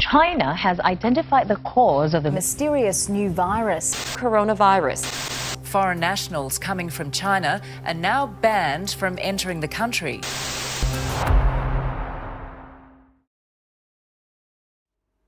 China has identified the cause of the mysterious new virus, coronavirus. Foreign nationals coming from China are now banned from entering the country.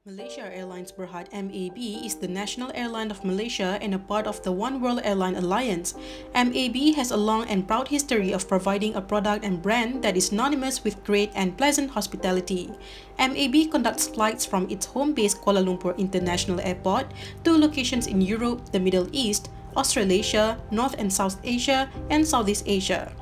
Malaysia Airlines Berhad MAB is the national airline of Malaysia and a part of the One World Airline Alliance. MAB has a long and proud history of providing a product and brand that is synonymous with great and pleasant hospitality. MAB conducts flights from its home base Kuala Lumpur International Airport to locations in Europe, the Middle East, Australasia, North and South Asia, and Southeast Asia.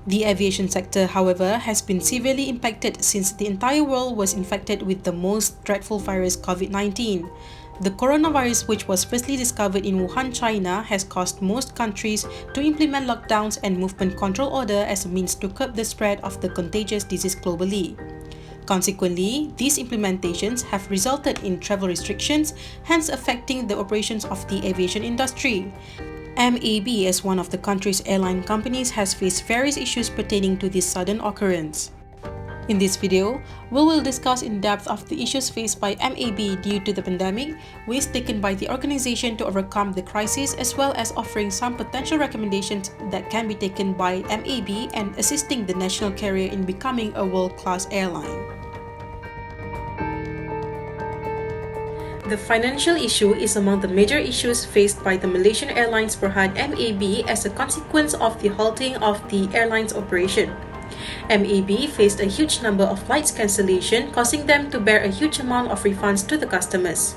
The aviation sector, however, has been severely impacted since the entire world was infected with the most dreadful virus COVID-19. The coronavirus, which was firstly discovered in Wuhan, China, has caused most countries to implement lockdowns and movement control order as a means to curb the spread of the contagious disease globally. Consequently, these implementations have resulted in travel restrictions, hence affecting the operations of the aviation industry. MAB, as one of the country's airline companies, has faced various issues pertaining to this sudden occurrence. In this video, we will discuss in depth of the issues faced by MAB due to the pandemic, ways taken by the organization to overcome the crisis, as well as offering some potential recommendations that can be taken by MAB and assisting the national carrier in becoming a world-class airline. The financial issue is among the major issues faced by the Malaysian Airlines Berhad MAB as a consequence of the halting of the airline's operation. MAB faced a huge number of flights cancellation, causing them to bear a huge amount of refunds to the customers.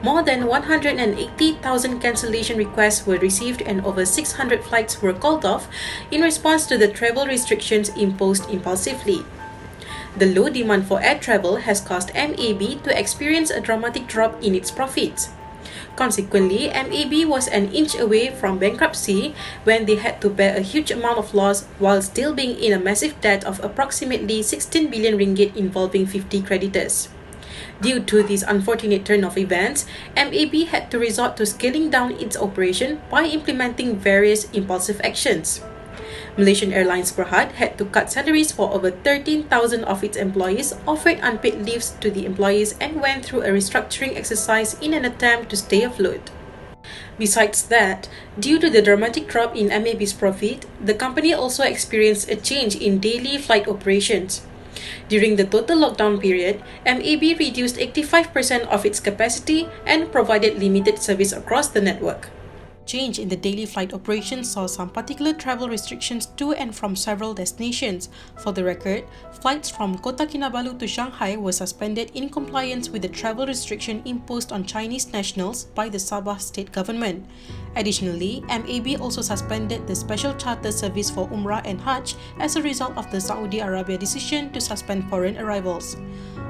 More than 180,000 cancellation requests were received and over 600 flights were called off in response to the travel restrictions imposed impulsively. The low demand for air travel has caused MAB to experience a dramatic drop in its profits. Consequently, MAB was an inch away from bankruptcy when they had to bear a huge amount of loss while still being in a massive debt of approximately 16 billion ringgit involving 50 creditors. Due to this unfortunate turn of events, MAB had to resort to scaling down its operation by implementing various impulsive actions. Malaysian Airlines Berhad had to cut salaries for over 13,000 of its employees, offered unpaid leaves to the employees, and went through a restructuring exercise in an attempt to stay afloat. Besides that, due to the dramatic drop in MAB's profit, the company also experienced a change in daily flight operations. During the total lockdown period, MAB reduced 85% of its capacity and provided limited service across the network. Change in the daily flight operations saw some particular travel restrictions to and from several destinations. For the record, flights from Kota Kinabalu to Shanghai were suspended in compliance with the travel restriction imposed on Chinese nationals by the Sabah state government. Additionally, MAB also suspended the special charter service for Umrah and Hajj as a result of the Saudi Arabia decision to suspend foreign arrivals.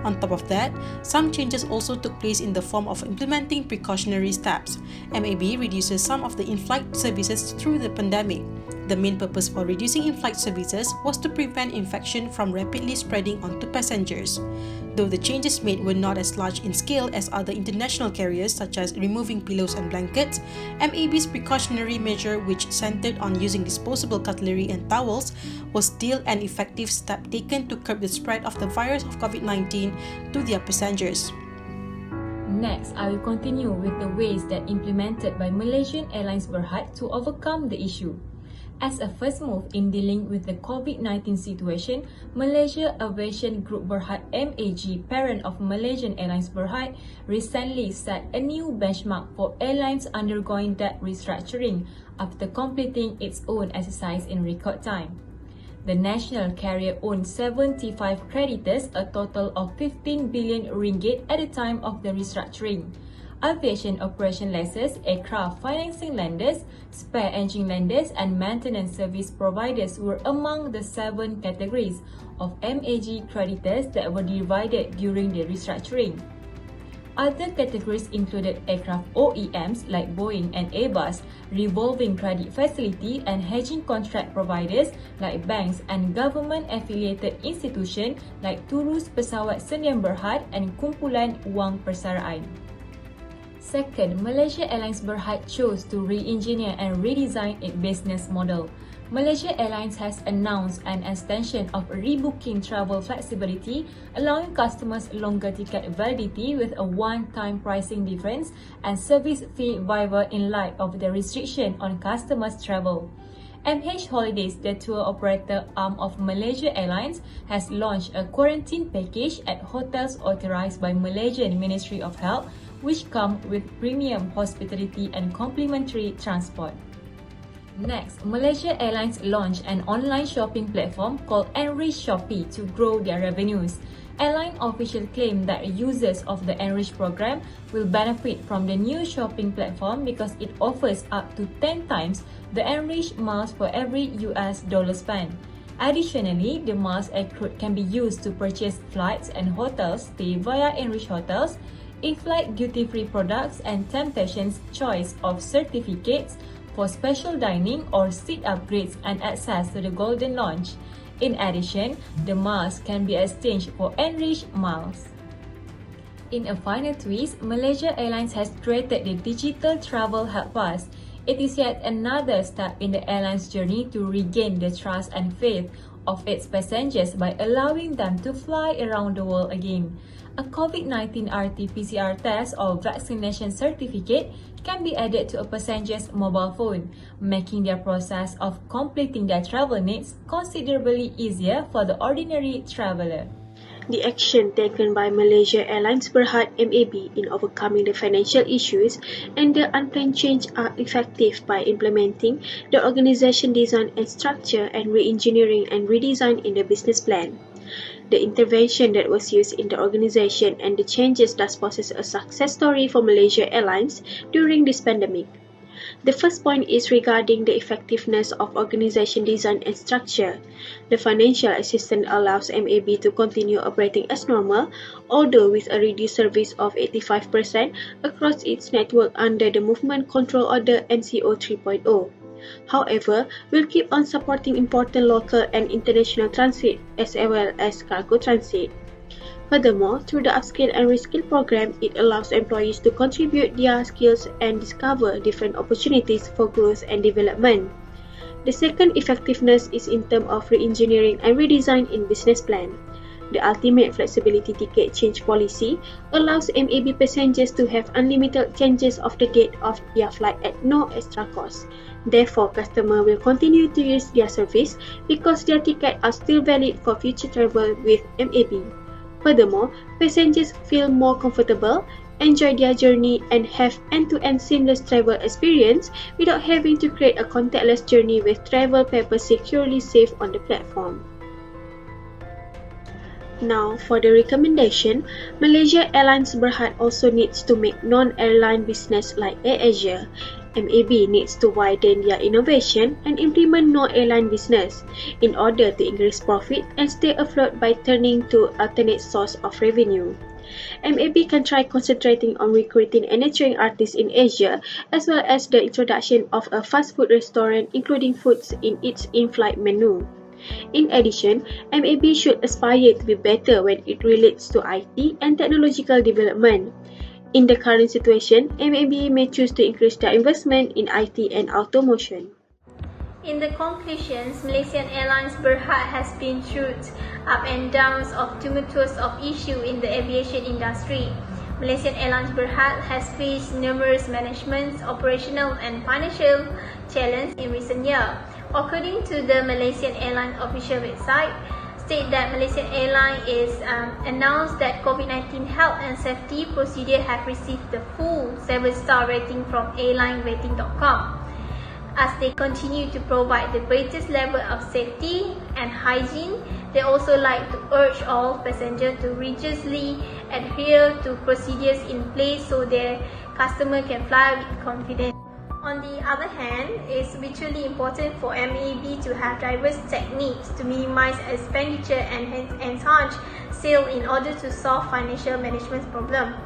On top of that, some changes also took place in the form of implementing precautionary steps. MAB reduces some of the in-flight services through the pandemic. The main purpose for reducing in-flight services was to prevent infection from rapidly spreading onto passengers. Though the changes made were not as large in scale as other international carriers such as removing pillows and blankets, MAB's precautionary measure, which centered on using disposable cutlery and towels, was still an effective step taken to curb the spread of the virus of COVID-19 to their passengers. Next, I will continue with the ways that implemented by Malaysian Airlines Berhad to overcome the issue. As a first move in dealing with the COVID-19 situation, Malaysia Aviation Group Berhad MAG, parent of Malaysian Airlines Berhad, recently set a new benchmark for airlines undergoing debt restructuring after completing its own exercise in record time. The national carrier owned 75 creditors, a total of 15 billion ringgit at the time of the restructuring. Aviation operation lessors, aircraft financing lenders, spare engine lenders, and maintenance service providers were among the 7 categories of MAG creditors that were divided during the restructuring. Other categories included aircraft OEMs like Boeing and Airbus, revolving credit facility and hedging contract providers like banks, and government-affiliated institutions like Turus Pesawat Sendian Berhad and Kumpulan Wang Persaraan. Second, Malaysia Airlines Berhad chose to re-engineer and redesign its business model. Malaysia Airlines has announced an extension of rebooking travel flexibility, allowing customers longer ticket validity with a one-time pricing difference and service fee waiver in light of the restriction on customers' travel. MH Holidays, the tour operator arm of Malaysia Airlines, has launched a quarantine package at hotels authorized by Malaysian Ministry of Health, which come with premium hospitality and complimentary transport. Next, Malaysia Airlines launched an online shopping platform called Enrich Shopee to grow their revenues. Airline officials claim that users of the Enrich program will benefit from the new shopping platform because it offers up to 10 times the Enrich miles for every US dollar spent. Additionally, the miles accrued can be used to purchase flights and hotel stay via Enrich Hotels, in-flight duty-free products, and Temptation's choice of certificates for special dining or seat upgrades and access to the Golden Lounge. In addition, the miles can be exchanged for Enrich miles. In a final twist, Malaysia Airlines has created the Digital Travel Help Pass. It is yet another step in the airline's journey to regain the trust and faith of its passengers by allowing them to fly around the world again. A COVID-19 RT-PCR test or vaccination certificate can be added to a passenger's mobile phone, making their process of completing their travel needs considerably easier for the ordinary traveler. The action taken by Malaysia Airlines Berhad MAB in overcoming the financial issues and the unplanned change are effective by implementing the organisation design and structure and re-engineering and redesign in the business plan. The intervention that was used in the organisation and the changes thus possess a success story for Malaysia Airlines during this pandemic. The first point is regarding the effectiveness of organisation design and structure. The financial assistance allows MAB to continue operating as normal, although with a reduced service of 85% across its network under the Movement Control Order MCO 3.0. However, we'll keep on supporting important local and international transit as well as cargo transit. Furthermore, through the Upskill and Reskill program, it allows employees to contribute their skills and discover different opportunities for growth and development. The second effectiveness is in terms of re-engineering and redesign in business plan. The ultimate flexibility ticket change policy allows MAB passengers to have unlimited changes of the date of their flight at no extra cost. Therefore, customers will continue to use their service because their tickets are still valid for future travel with MAB. Furthermore, passengers feel more comfortable, enjoy their journey, and have end-to-end seamless travel experience without having to create a contactless journey with travel papers securely saved on the platform. Now, for the recommendation, Malaysia Airlines Berhad also needs to make non-airline business like AirAsia. MAB needs to widen their innovation and implement non-airline business in order to increase profit and stay afloat by turning to alternate source of revenue. MAB can try concentrating on recruiting and nurturing artists in Asia, as well as the introduction of a fast food restaurant including foods in its in-flight menu. In addition, MAB should aspire to be better when it relates to IT and technological development. In the current situation, MAB may choose to increase their investment in IT and automation. In the conclusions, Malaysian Airlines Berhad has been through up and downs of tumultuous of issue in the aviation industry. Malaysian Airlines Berhad has faced numerous management, operational and financial challenges in recent years. According to the Malaysian Airlines official website, state that Malaysian Airlines is announced that COVID-19 health and safety procedure have received the full 7-star rating from airlinerating.com. As they continue to provide the greatest level of safety and hygiene, they also like to urge all passengers to rigorously adhere to procedures in place so their customer can fly with confidence. On the other hand, it's vitally important for MAB to have diverse techniques to minimize expenditure and enhance sales in order to solve financial management problems.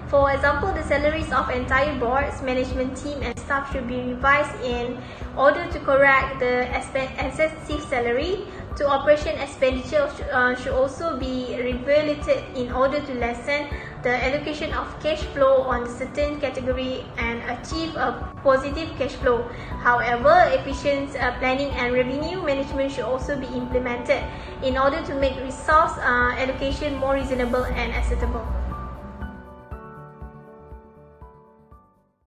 For example, the salaries of entire boards, management team and staff should be revised in order to correct the excessive salary. To operation expenditure should also be reevaluated in order to lessen the allocation of cash flow on a certain category and achieve a positive cash flow. However, efficient planning and revenue management should also be implemented in order to make resource allocation more reasonable and acceptable.